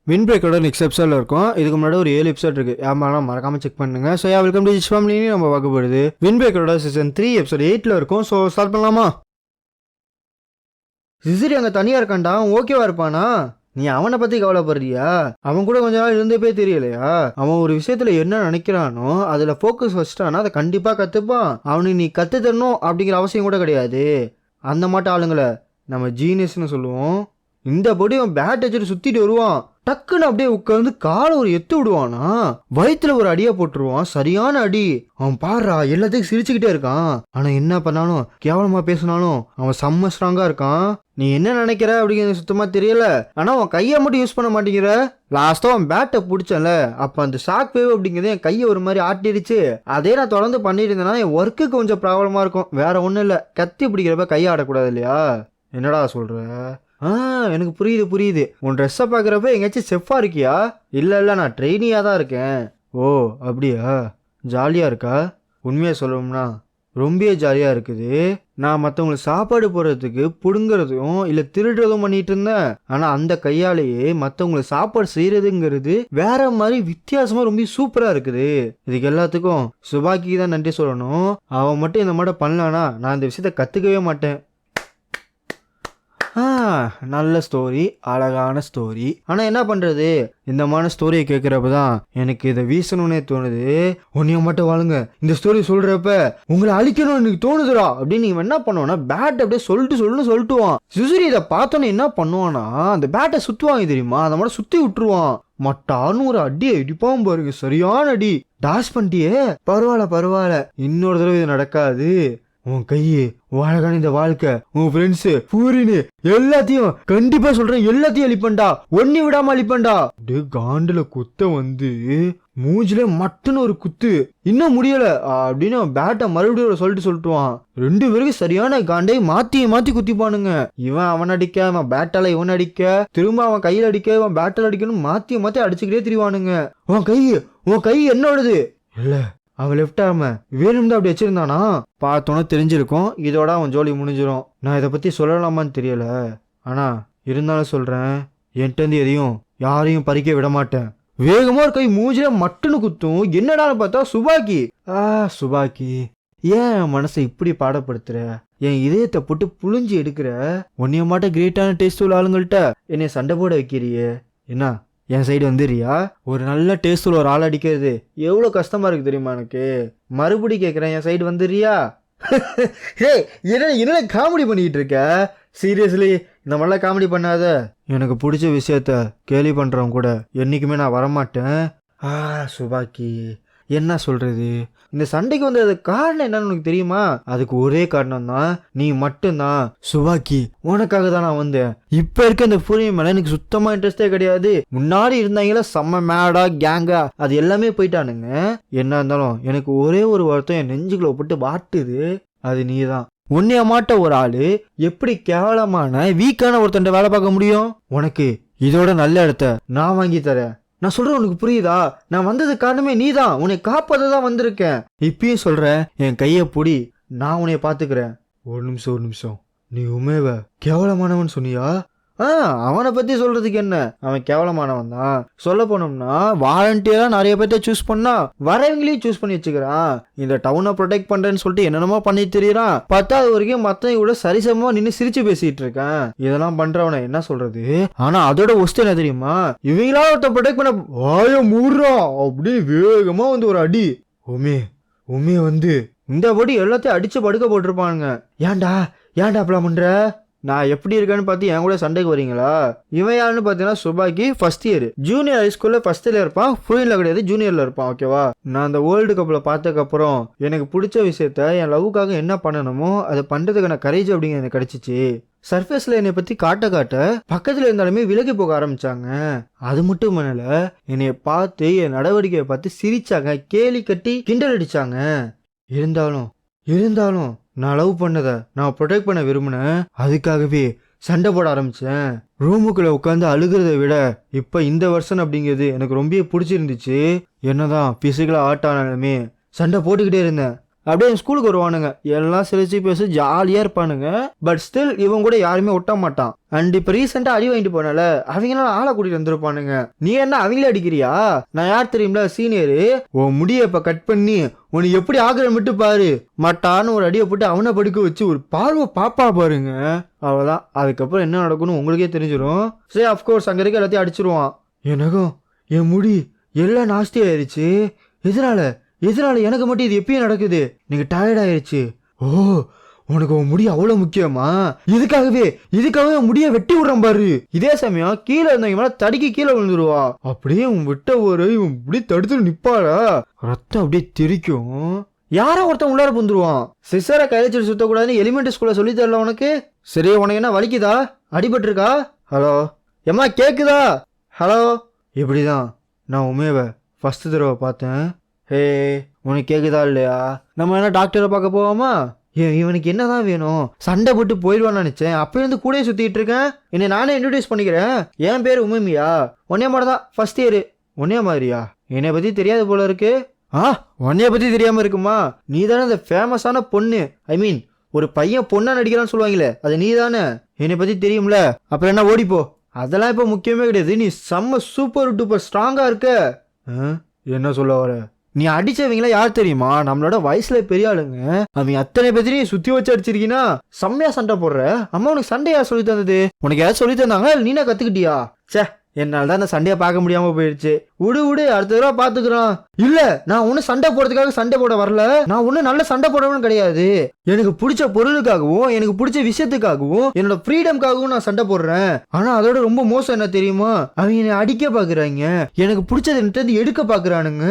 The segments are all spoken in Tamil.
வின் பிரேக்கோட நெக்ஸ்ட் எபிசோடில் இருக்கும். இதுக்கு முன்னாடி ஒரு 7 எபிசோட் இருக்கு. யாரும் மறக்காம செக் பண்ணுங்க. ஸோ வெல்கம் டு ஜிச் ஃபேமிலி. நம்ம பார்க்கப்படுது வின் பிரேக்கோட சீசன் 3 எபிசோட் 8ல் இருக்கும். ஸோ ஸ்டார்ட் பண்ணலாமா? சிசிரி அங்கே தனியாக இருக்கான்டா, ஓகேவா இருப்பானா? நீ அவனை பற்றி கவலைப்படுறியா? அவன் கூட கொஞ்ச நாள் இருந்தே தெரியலையா? அவன் ஒரு விஷயத்தில் என்ன நினைக்கிறானோ அதில் ஃபோக்கஸ் வச்சுட்டானா அதை கண்டிப்பாக கற்றுப்பான். அவனுக்கு நீ கற்று தரணும் அப்படிங்கிற அவசியம் கூட கிடையாது. அந்த மாட்ட ஆளுங்களை நம்ம ஜீனியஸ்னு சொல்லுவோம். இந்த படி அவன் பேட் வச்சுட்டு சுற்றிட்டு வருவான். டக்குன்னு அப்படியே உட்காந்து காலை ஒரு எத்து விடுவானா, வயிற்றுல ஒரு அடியை போட்டுருவான். சரியான அடி. அவன் பாடுறா எல்லாத்தையும் சிரிச்சுக்கிட்டே இருக்கான். ஆனால் என்ன பண்ணாலும் கேவலமாக பேசினாலும் அவன் செம்ம ஸ்ட்ராங்காக இருக்கான். நீ என்ன நினைக்கிற அப்படிங்கிறது சுத்தமாக தெரியல. ஆனால் அவன் கையை மட்டும் யூஸ் பண்ண மாட்டேங்கிற. லாஸ்ட்டாக அவன் பேட்டை பிடிச்சல, அப்போ அந்த ஷாக் வேவ் அப்படிங்கிறது என் கையை ஒரு மாதிரி ஆட்டிடுச்சு. அதே நான் தொடர்ந்து பண்ணிட்டு இருந்தேன்னா என் ஒர்க்குக்கு கொஞ்சம் ப்ராப்ளமாக இருக்கும். வேற ஒன்றும் இல்லை, கத்தி பிடிக்கிறப்ப கையை ஆடக்கூடாது இல்லையா? என்னடா சொல்கிற? எனக்கு புரியுது. உன் ட்ரெஸ்ஸை பார்க்குறப்ப எங்கேயாச்சும் செஃப்பாக இருக்கியா? இல்லை நான் ட்ரெயினியாக தான் இருக்கேன். ஓ அப்படியா? ஜாலியாக இருக்கா? உண்மையாக சொல்லணும்னா ரொம்ப ஜாலியாக இருக்குது. நான் மற்றவங்களுக்கு சாப்பாடு போடுறதுக்கு பிடுங்கிறதும் இல்லை திருடுறதும் பண்ணிட்டு இருந்தேன். ஆனால் அந்த கையாலேயே மற்றவங்களுக்கு சாப்பாடு செய்கிறதுங்கிறது வேற மாதிரி வித்தியாசமாக ரொம்ப சூப்பராக இருக்குது. இதுக்கு எல்லாத்துக்கும் சுபாக்கி தான் நன்றி சொல்லணும். அவன் மட்டும் இந்த மாதிரி பண்ணலான்னா நான் இந்த விஷயத்த கற்றுக்கவே மாட்டேன். நல்ல ஸ்டோரி, அழகான ஸ்டோரி. ஆனால் என்ன பண்ணுறது, இந்த மாதிரி ஸ்டோரியை கேட்குறப்ப தான் எனக்கு இதை வீசணும்னே தோணுது. உன்னைய மட்டும் வாழுங்க, இந்த ஸ்டோரி சொல்கிறப்ப உங்களை அழிக்கணும்னு எனக்கு தோணுதுடா அப்படின்னு நீங்கள் என்ன பண்ணுவோன்னா பேட் அப்படியே சொல்லிட்டுவான். சுசுரி இதை பார்த்தோன்னே என்ன பண்ணுவான்னா அந்த பேட்டை சுற்றுவாங்க தெரியுமா, அந்த மாதிரி சுற்றி விட்டுருவான். மட்டான்னு ஒரு அடியை இடிப்பான் பாருங்க, சரியான அடி. டாஸ் பண்ணிட்டியே, பரவாயில்ல, இன்னொரு தடவை இது நடக்காது. உன் கையை அழகான இந்த வாழ்க்கை, உன் ஃப்ரெண்ட்ஸு பூரின்னு எல்லாத்தையும் கண்டிப்பா சொல்றேன், எல்லாத்தையும் அழிப்பண்டா, ஒன்னி விடாம அழிப்பண்டா. அப்படியே காண்டுல குத்த வந்து மூஞ்சில மட்டுன்னு ஒரு குத்து. இன்னும் முடியல அப்படின்னு பேட்டை மறுபடியும் சொல்லிட்டுவான். 2 பேருக்கு சரியான காண்டை மாத்தி குத்திப்பானுங்க. இவன் அவன் அடிக்க, அவன் பேட்டால இவன் அடிக்க, திரும்ப அவன் கையில் அடிக்க, இவன் பேட்டால அடிக்கணும், மாத்தி அடிச்சுக்கிட்டே திரிவானுங்க. உன் கை என்னோடது இல்ல, அவன் லெஃப்ட் ஆர்ம வேணும்னு அப்படி வச்சிருந்தானா பார்த்தோன்னே தெரிஞ்சிருக்கும். இதோட அவன் ஜோலி முடிஞ்சிடும். நான் இதை பற்றி சொல்லலாமான்னு தெரியல, ஆனால் இருந்தாலும் சொல்கிறேன், என்கிட்ட எதையும் யாரையும் பறிக்க விட மாட்டேன். வேகமாக ஒரு கை மூஞ்சில மட்டுன்னு குத்தும். என்னடான்னு பார்த்தா சுபாக்கி ஏன் மனசை இப்படி பாடப்படுத்துற? என் இதயத்தை போட்டு புழிஞ்சு எடுக்கிற. உன்னைய மாட்ட கிரேட்டான டேஸ்ட் உள்ள ஆளுங்கள்ட்ட என்னை சண்டை போட வைக்கிறியே. என்ன என் சைடு வந்துடுறியா? ஒரு நல்ல டேஸ்டில் ஒரு ஆள் அடிக்கிறது எவ்வளோ கஷ்டமாக இருக்குது தெரியுமா எனக்கு? மறுபடி கேட்குறேன், என் சைடு வந்துடுறியா? என்ன காமெடி பண்ணிக்கிட்டு இருக்க? சீரியஸ்லி இந்த மாதிரிலாம் காமெடி பண்ணாத. எனக்கு பிடிச்ச விஷயத்த கேலி பண்ணுறவங்க கூட என்றைக்குமே நான் வரமாட்டேன். சுபாக்கி என்ன சொல்கிறது, இந்த சண்டைக்கு வந்தது காரணம் என்னன்னு உனக்கு தெரியுமா? அதுக்கு ஒரே காரணம் தான், நீ மட்டும்தான். சுபாக்கி உனக்காக தான் நான் வந்தேன். இப்போ இருக்க இந்த பூரிமை மேலே எனக்கு சுத்தமாக இன்ட்ரெஸ்டே கிடையாது. முன்னாடி இருந்தாங்களா செம்ம மேடா கேங்கா, அது எல்லாமே போயிட்டானுங்க. என்ன இருந்தாலும் எனக்கு ஒரே ஒரு வருத்தம் என் நெஞ்சுக்குள்ள போட்டு வாட்டுது, அது நீ தான். உன்னைய மாட்ட ஒரு ஆளு எப்படி கேவலமான வீக்கான ஒருத்தன் வேலை பார்க்க முடியும்? உனக்கு இதோட நல்ல இடத்த நான் வாங்கி தரேன். நான் சொல்றேன், உனக்கு புரியுதா? நான் வந்தது காரணமே நீ தான். உன்னை காப்பாத தான் வந்திருக்கேன். இப்பயும் சொல்றேன், என் கையை பொடி, நான் உன்னைய பாத்துக்கிறேன். ஒரு நிமிஷம், நீ உண்மையவ கேவலமானவன் சொன்னியா? அவனை பத்தி சொல்றதுக்கு என்ன, அவன் கேவலமானவன் தான். சொல்ல போனோம்னா வாலண்டியரா நிறைய பேர்த்த சூஸ் பண்ணா வரவங்களையும் சூஸ் பண்ணி வச்சுக்கிறான். இந்த டவுனை ப்ரொடெக்ட் பண்றேன்னு சொல்லிட்டு என்னென்னமோ பண்ணி தெரியறான். 10வது வரைக்கும் மத்தவங்க கூட சரிசமமா நின்று சிரிச்சு பேசிட்டு இருக்கான். இதெல்லாம் பண்றவனை என்ன சொல்றது? ஆனா அதோட ஒஸ்ட் என்ன தெரியுமா, இவங்களா ஒருத்த ப்ரொடெக்ட் பண்ண வாய மூடுறா அப்படி வேகமா வந்து ஒரு அடி. உமே வந்து இந்த படி எல்லாத்தையும் அடிச்சு படுக்க போட்டிருப்பானுங்க. ஏன்டா அப்பலாம் பண்ற? நான் எப்படி இருக்கேன்னு பார்த்து என் கூட சண்டைக்கு வரீங்களா? இவன் யாருன்னு பார்த்தீங்கன்னா சுபாக்கி ஃபர்ஸ்ட் இயர் ஜூனியர் ஹைஸ்கூலில் ஃபர்ஸ்ட் இயர் இருப்பான். ஃபுல்ல கிடையாது, ஜூனியரில் இருப்பான். ஓகேவா? நான் அந்த வேர்ல்டு கப்பில் பார்த்ததுக்கப்புறம் எனக்கு பிடிச்ச விஷயத்த என் லவ்வுக்காக என்ன பண்ணணுமோ அதை பண்ணுறதுக்கான கரேஜ் அப்படிங்கிற எனக்கு கிடைச்சிச்சு. சர்ஃபேஸில் என்னை பற்றி காட்ட பக்கத்தில் இருந்தாலுமே விலகி போக ஆரம்பிச்சாங்க. அது மட்டும் பண்ணல, என்னைய பார்த்து என் நடவடிக்கையை பார்த்து சிரிச்சாங்க, கேலி கட்டி கிண்டல் அடிச்சாங்க. இருந்தாலும் நான் லவ் பண்ணதை நான் ப்ரொடெக்ட் பண்ண விரும்பினேன். அதுக்காகவே சண்டை போட ஆரம்பித்தேன். ரூமுக்குள்ளே உட்காந்து அழுகிறத விட இப்போ இந்த வருஷன் அப்படிங்கிறது எனக்கு ரொம்ப பிடிச்சிருந்துச்சு. என்னதான் ஃபிசிக்கலாக ஆட் ஆனாலுமே சண்டை போட்டுக்கிட்டே இருந்தேன். அப்படியே என் ஸ்கூலுக்கு வருவானுங்க, எல்லாம் சிரிச்சு பேசி ஜாலியா இருப்பானுங்க. பட் ஸ்டில் இவன் கூட யாருமே ஒட்ட மாட்டான். அண்ட் இப்ப ரீசெண்டா அடி வாங்கிட்டு போனால அவங்களால ஆளை கூட்டிட்டு வந்திருப்பானுங்க. நீ என்ன அவங்களே அடிக்கிறியா? நான் யார் தெரியுங்களா, சீனியரு. உன் முடிய இப்ப கட் பண்ணி உன்னை எப்படி ஆக்கிரமிட்டு பாரு, மட்டான்னு ஒரு அடியை போட்டு அவனை படுக்க வச்சு ஒரு பார்வை பாப்பா பாருங்க. அவ்வளவுதான். அதுக்கப்புறம் என்ன நடக்கும்னு உங்களுக்கே தெரிஞ்சிடும். சரி, அப்கோர்ஸ் அங்க இருக்க எல்லாத்தையும் அடிச்சிருவான். எனக்கும் என் முடி எல்லாம் நாஸ்தி ஆயிருச்சு. எதனால எதனால எனக்கு மட்டும் இது எப்பயும் நடக்குது? எனக்கு டயர்ட் ஆயிருச்சு. ஓ, உனக்கு உன் முடி அவ்வளவு முக்கியமா? இதுக்காகவே முடிய வெட்டி விடுறான் பாரு. இதே சமயம் கீழே இருந்தவங்க மேல தடுக்கி கீழே விழுந்துருவா. அப்படியே உன் விட்ட ஒரு இவன் முடி தடுத்து நிப்பாடா, ரத்தம் அப்படியே தெரிக்கும். யாரோ ஒருத்தன் உள்ளார புந்துருவான். சிசரை கையில சுத்தக்கூடாதுன்னு எலிமெண்டரி ஸ்கூல்ல சொல்லி தரல உனக்கு? சரி, உனக்கு என்ன வலிக்குதா? அடிபட்டு இருக்கா? ஹலோ எம்மா, கேக்குதா? ஹலோ. இப்படிதான் நான் உமேவை ஃபர்ஸ்ட் தடவை பார்த்தேன். ஹே, உனக்கு கேக்குதா இல்லையா? நம்ம என்ன டாக்டரை பார்க்க போவோமா? இவனுக்கு என்னதான் வேணும்? சண்டை போட்டு போயிடுவான்னு நினைச்சேன். அப்ப இருந்து கூட சுத்திட்டு இருக்கேன். என்னை நானே இன்ட்ரோடியூஸ் பண்ணிக்கிறேன். என் பேர் உமேமியா. ஒன்னே மாதிரி தான், ஃபர்ஸ்ட் இயர். ஒன்னே மாதிரியா? என்னை பத்தி தெரியாது போல இருக்கு. உன்னைய பத்தி தெரியாம இருக்குமா? நீ தானே அந்த ஃபேமஸான பொண்ணு. ஐ மீன், ஒரு பையன் பொண்ணா நடிக்கிறான்னு சொல்லுவாங்களே, அது நீ தானே. என்னை பத்தி தெரியும்ல, அப்புறம் என்ன ஓடிப்போ. அதெல்லாம் இப்ப முக்கியமே கிடையாது. நீ செம்ம சூப்பர் டூப்பர் ஸ்ட்ராங்கா இருக்க. என்ன சொல்ல வர? நீ அடிச்சவங்கள யார் தெரியுமா? நம்மளோட வயசுல பெரிய ஆளுங்க. அவங்க அத்தனை பேர் நீ சுத்தி வச்சு அடிச்சிருக்கீங்கன்னா செம்மையா சண்டை போடுற. அம்மா உனக்கு சண்டை யார் சொல்லி தந்தது? உனக்கு யாரும் சொல்லி தந்தாங்க, நீனா கத்துக்கிட்டியா? சே, என்னால தான் அந்த சண்டையை பார்க்க முடியாம போயிடுச்சு. விடு, அடுத்த தடவை பாத்துக்கிறோம். இல்ல, நான் ஒன்னும் சண்டை போடுறதுக்காக சண்டை போட வரல. நான் ஒன்னும் நல்ல சண்டை போடணும்னு கிடையாது. எனக்கு பிடிச்ச பொருளுக்காகவும் எனக்கு பிடிச்ச விஷயத்துக்காகவும் என்னோட ஃப்ரீடம்காகவும் நான் சண்டை போடுறேன். ஆனா அதோட ரொம்ப மோசம் என்ன தெரியுமா? அவங்க என்னை அடிக்க பாக்குறாங்க, எனக்கு பிடிச்சது என்கிட்ட எடுக்க பாக்குறானுங்க.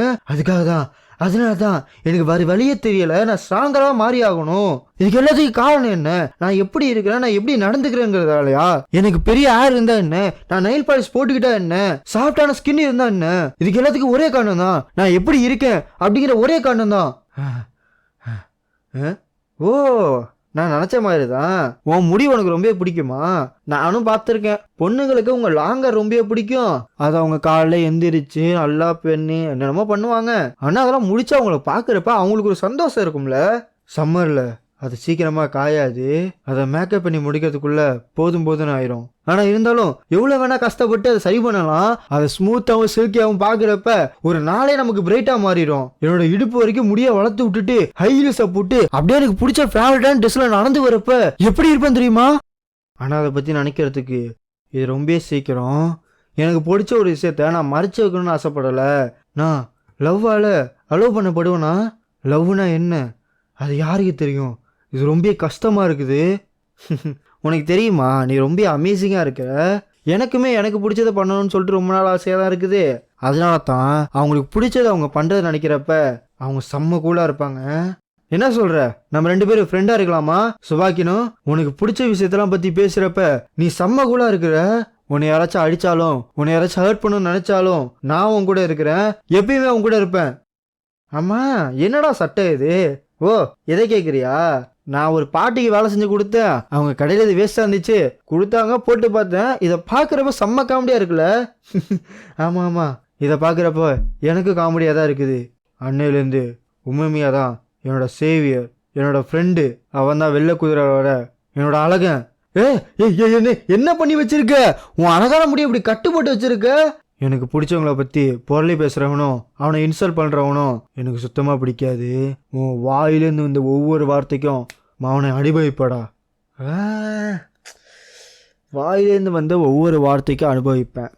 அதனாலதான் எனக்கு வேற வழியே தெரியல. நான் ஸ்ட்ராங்கரா மாறி ஆகணும். இதுக்கு எல்லாத்துக்கும் காரணம் என்ன? நான் எப்படி இருக்கிறேன், நான் எப்படி நடந்துக்கிறேங்கிறதாலயா? எனக்கு பெரிய ஹேர் இருந்தா என்ன, நான் நெயில் பாலிஷ் போட்டுக்கிட்டா என்ன, சாஃப்டான ஸ்கின் இருந்தா என்ன? இதுக்கு எல்லாத்துக்கும் ஒரே காரணம் தான், நான் எப்படி இருக்கேன் அப்படிங்கிற ஒரே காரணம் தான். ஓ, நான் நினைச்ச மாதிரிதான். உன் முடி உனக்கு ரொம்ப பிடிக்குமா? நானும் பார்த்துருக்கேன். பொண்ணுங்களுக்கு உங்க லாங்கர் ரொம்ப பிடிக்கும். அதை அவங்க காலைல எந்திரிச்சு நல்லா பெண்ணு என்னென்னமோ பண்ணுவாங்க. ஆனா அதெல்லாம் முடிச்சா அவங்கள பாக்குறப்ப அவங்களுக்கு ஒரு சந்தோஷம் இருக்கும்ல. சம்மர்ல அது சீக்கிரமா காயாது. அதை மேக்கப் பண்ணி முடிக்கிறதுக்குள்ள போதும் ஆயிரும். ஆனா இருந்தாலும் எவ்வளவு வேணா கஷ்டப்பட்டு அதை சரி பண்ணலாம். அதை ஸ்மூத்தாவும் சில்கியாவும் பாக்குறப்ப ஒரு நாளே நமக்கு பிரைட்டா மாறிடும். என்னோட இடுப்பு வரைக்கும் முடிய வளர்த்து விட்டுட்டு ஹைலீஸ போட்டு அப்படியே எனக்கு பிடிச்ச ஃபேவரட்டான ட்ரெஸ்ல நடந்து வரப்ப எப்படி இருப்பேன் தெரியுமா? ஆனா அதை பத்தி நினைக்கிறதுக்கு இது ரொம்ப சீக்கிரம். எனக்கு பிடிச்ச ஒரு விஷயத்த நான் மறைச்சு வைக்கணும்னு ஆசைப்படல. நான் லவ்வால அலோவ் பண்ணப்படுவேனா? லவ்னா என்ன அது யாருக்கு தெரியும்? இது ரொம்ப கஷ்டமா இருக்குது. உனக்கு தெரியுமா, நீ ரொம்ப அமேசிங்கா இருக்க. எனக்குமே எனக்கு பிடிச்சதை பண்ணணும்னு சொல்லிட்டு ரொம்ப நாள் ஆசையா தான் இருக்குது. அதனால தான் அவங்களுக்கு பிடிச்சதை அவங்க பண்றதை நினைக்கிறப்ப அவங்க செம்ம கூலா இருப்பாங்க. என்ன சொல்ற? நம்ம 2 பேரும் ஃப்ரெண்டா இருக்கலாமா? சுபாக்கினும் உனக்கு பிடிச்ச விஷயத்தெல்லாம் பத்தி பேசுறப்ப நீ செம்ம கூலா இருக்கிற. உன்னை யாராச்சும் அடிச்சாலும் உன்னை யாராச்சும் ஹர்ட் பண்ணணும்னு நினைச்சாலும் நான் உன் கூட இருக்கிறேன். எப்பயுமே உன் கூட இருப்பேன். ஆமா, என்னடா சட்டை இது? ஓ, எதை கேட்குறியா? நான் ஒரு பாட்டிக்கு வேலை செஞ்சு கொடுத்தேன். அவங்க கடையில் இது வேஸ்டாக இருந்துச்சு, கொடுத்தாங்க, போட்டு பார்த்தேன். இதை பார்க்குறப்ப செம்ம காமெடியாக இருக்குல்ல? ஆமாம், இதை பார்க்குறப்ப எனக்கு காமெடியாக தான் இருக்குது. அன்னையிலேருந்து உமேமியா தான் என்னோட சேவியர், என்னோட ஃப்ரெண்டு. அவன் தான் வெள்ளை குதிரையோட என்னோட அழகன். என்ன பண்ணி வச்சிருக்க? உன் அழகான முடிய இப்படி கட்டு போட்டு வச்சிருக்க. எனக்கு பிடிச்சவங்கள பற்றி பொருளை பேசுகிறவனும் அவனை இன்சல்ட் பண்ணுறவனும் எனக்கு சுத்தமாக பிடிக்காது. உன் வாயிலேருந்து வந்த ஒவ்வொரு வார்த்தைக்கும் அவனை அனுபவிப்படா. வாயிலேருந்து வந்த ஒவ்வொரு வார்த்தைக்கும் அனுபவிப்பேன்.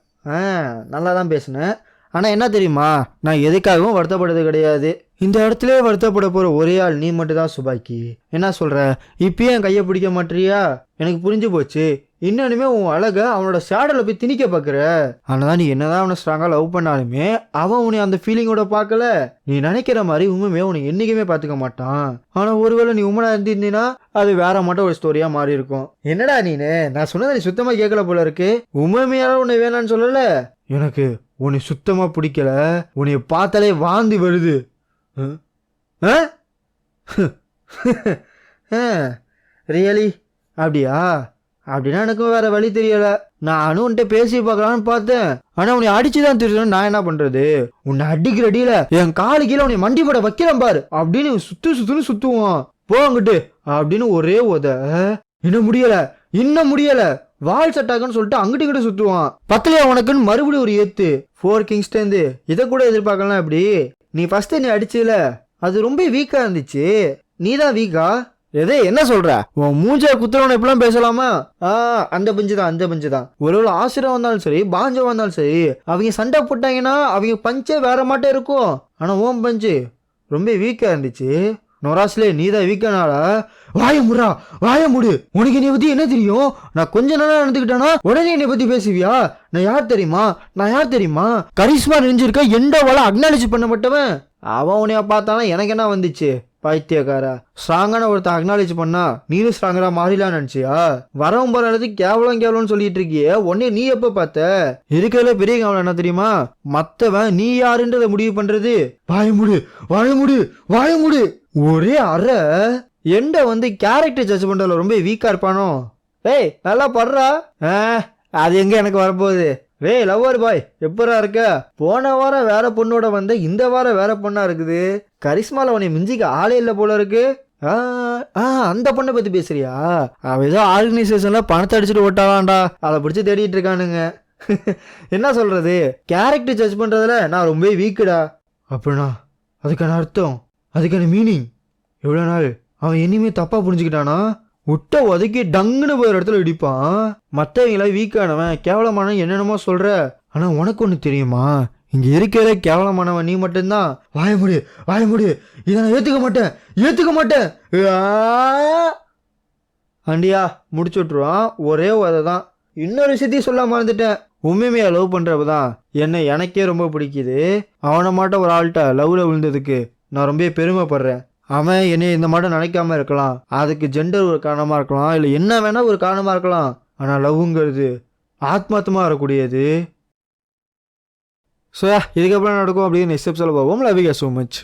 நல்லா தான் பேசினேன். ஆனால் என்ன தெரியுமா, நான் எதுக்காகவும் வருத்தப்படுறது கிடையாது. இந்த இடத்துல வருத்தப்பட போகிற ஒரே ஆள் நீ மட்டும் தான் சுபாக்கி. என்ன சொல்கிற? இப்பயே என் கையை பிடிக்க மாட்டியா? எனக்கு புரிஞ்சு போச்சு. இன்னொன்னுமே உன் அழக அவனோட ஷேடோல போய் திணிக்க பார்க்குற. ஆனால் நீ என்னதான் அவனை ஸ்ட்ராங்காக லவ் பண்ணாலுமே அவன் உன்னை அந்த ஃபீலிங்கோட பார்க்கல. நீ நினைக்கிற மாதிரி உண்மையுமே உன்னை என்றைக்குமே பார்த்துக்க மாட்டான். ஆனால் ஒருவேளை நீ உண்மையா இருந்திருந்தீன்னா அது வேற மட்டும் ஒரு ஸ்டோரியாக மாறி இருக்கும். என்னடா நீனு, நான் சொன்னதை நீ சுத்தமாக கேட்கல போல இருக்கு. உண்மையால உன்னை வேணான்னு சொல்லல. எனக்கு உன்னை சுத்தமாக பிடிக்கல. உன்னை பார்த்தாலே வாந்தி வருது. ரியலி? அப்படியா? அப்படின்னா எனக்கும் வேற வழி தெரியல. நானும் உன்கிட்ட பேசி பார்க்கலான்னு பார்த்தேன். ஆனா உன்னை அடிச்சுதான் தெரியும். நான் என்ன பண்றது? உன்னை அடிக்கிற அடியில என் காலு கீழே உன்னை மண்டி போட வைக்கிறேன் பாரு அப்படின்னு சுத்துன்னு சுத்துவான். போங்கிட்டு அப்படின்னு ஒரே இன்னும் முடியல வால் சட்டாக்குன்னு சொல்லிட்டு அங்கிட்டு இங்கிட்ட சுத்துவான். பத்தலையா உனக்குன்னு மறுபடியும் ஒரு ஏத்து 4 கிங்ஸ்டேந்து. இதை கூட எதிர்பார்க்கலாம். எப்படி நீ ஃபர்ஸ்ட் நீ அடிச்சல அது ரொம்ப வீக்கா இருந்துச்சு. நீ தான் வீக்கா? எதே என்ன சொல்ற? உன் மூஞ்ச குத்துறவன இப்பெல்லாம் பேசலாமா? அந்த பஞ்சு தான். ஒருவேளை ஆசிரம் வந்தாலும் சரி, பாஞ்சம் வந்தாலும் சரி, அவங்க சண்டை போட்டாங்கன்னா அவங்க பஞ்சே வேற மாட்டே இருக்கும். ஆனா ஓம் பஞ்சு ரொம்ப வீக்கா இருந்துச்சு. நொராஸ்லே நீ தான் வீக்கானாடா. வாய முடு. உனக்கு என்னை பத்தி என்ன தெரியும்? நான் கொஞ்ச நேரம் நடந்துக்கிட்டேன்னா உடனே என்னை பத்தி பேசுவியா? நான் யார் தெரியுமா? கரிஸ்மா நெஞ்சிருக்க எண்டவால அக்னாலேஜ் பண்ணப்பட்டவன். அவன் உன்னைய பார்த்தானா எனக்கு என்ன வந்துச்சு? பைத்தியக்காரா. ஸ்ட்ராங்கான ஒருத்தன் அக்னாலேஜ் பண்ணா நீனும் ஸ்ட்ராங்கரா மாறிலாம் நினைச்சியா? வரவும் போற இடத்துக்கு கேவலம்னு சொல்லிட்டு இருக்கியே. உடனே நீ எப்ப பார்த்த? இருக்கிறதுல பெரிய கேவலம் என்ன தெரியுமா? மத்தவன் நீ யாருன்றத முடிவு பண்றது. வாய முடு. ஒரே எண்ட கேரக்டர் ஜட்ஜ் பண்றதுல ரொம்ப வீக்கா இருப்பானோ. ஏய் நல்லா படுறா. அது எங்க எனக்கு வரப்போகுது? லவ்வர் பாய் எப்பரா இருக்க? போன வாரம் வேற பொண்ணோட இந்த வாரம் வேற பொண்ணா இருக்குது. கரிஸ்மால உன்னை மிஞ்சிக்க ஆளே இல்ல போல இருக்கு. அந்த பொண்ணை பத்தி பேசுறியா? அவ ஏதோ ஆர்கனைசேஷன்ல பணத்தை அடிச்சுட்டு ஓட்டாளான்டா. அதை பிடிச்சி தேடிட்டு இருக்கானுங்க. என்ன சொல்றது? கேரக்டர் ஜட்ஜ் பண்றதுல நான் ரொம்ப வீக்குடா. அப்படின்னா அதுக்கான அர்த்தம், அதுக்கான மீனிங் எவ்வளவு நாள் அவன் இனிமே தப்பா புரிஞ்சுக்கிட்டானா? விட்ட உதக்கி டங்குன்னு போய் ஒரு இடத்துல இடிப்பான். மற்றவங்கள வீக்கானவன் கேவலமானவன் என்னென்னமோ சொல்ற. ஆனா உனக்கு ஒண்ணு தெரியுமா? இங்க இருக்கிற கேவலமானவன் நீ மட்டும்தான். வாய முடி. இதை நான் ஏத்துக்க மாட்டேன். அண்டியா முடிச்சு விட்டுருவான். ஒரே தான். இன்னொரு விஷயத்தையும் சொல்ல மறந்துட்டேன். உண்மையா லவ் பண்றப்பதான் எனக்கே ரொம்ப பிடிக்குது. அவனை மாட்ட ஒரு ஆள்கிட்ட லவ்ல விழுந்ததுக்கு நான் ரொம்ப பெருமைப்படுறேன். அவன் என்னை இந்த மாட்டம் நினைக்காம இருக்கலாம். அதுக்கு ஜெண்டர் ஒரு காரணமா இருக்கலாம், இல்லை என்ன வேணா ஒரு காரணமா இருக்கலாம். ஆனா லவ்ங்கிறது ஆத்மார்த்தமா வரக்கூடியது. ஸோ இதுக்கப்புறம் நடக்கும் அப்படின்னு நெக்ஸ்ட் எபிசோட்ல போவோம். Love you so much.